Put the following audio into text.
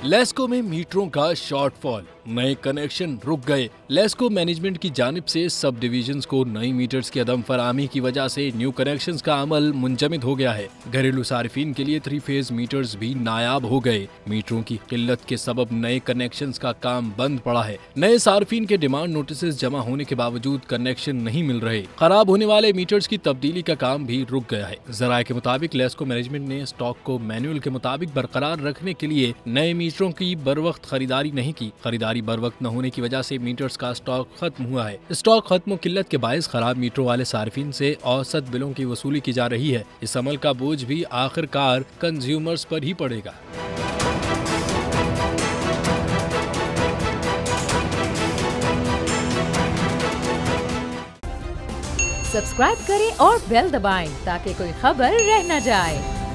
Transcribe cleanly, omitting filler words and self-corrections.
लेस्को में मीटरों का शॉर्टफॉल, नए कनेक्शन रुक गए। लेस्को मैनेजमेंट की जानिब से सब डिविजन्स को नई मीटर्स की अदम फराहमी की वजह से न्यू कनेक्शंस का अमल मुंजमद हो गया है। घरेलू सारिफिन के लिए 3 फेज मीटर्स भी नायाब हो गए। मीटरों की किल्लत के सबब नए कनेक्शंस का काम बंद पड़ा है। नए सारिफिन के डिमांड नोटिस जमा होने के बावजूद कनेक्शन नहीं मिल रहे। खराब होने वाले मीटर्स की तब्दीली का काम भी रुक गया है। जराये के मुताबिक लेस्को मैनेजमेंट ने स्टॉक को मैनुअल के मुताबिक बरकरार रखने के लिए नए मीटरों की बर वक्त खरीदारी नहीं की। खरीदारी बर वक्त न होने की वजह से मीटर्स का स्टॉक खत्म हुआ है। स्टॉक खत्म व किल्लत के बायस खराब मीटरों वाले सार्फिन से औसत बिलों की वसूली की जा रही है। इस अमल का बोझ भी आखिरकार कंज्यूमर्स पर ही पड़ेगा। सब्सक्राइब करें और बेल दबाएं ताकि कोई खबर रह न जाए।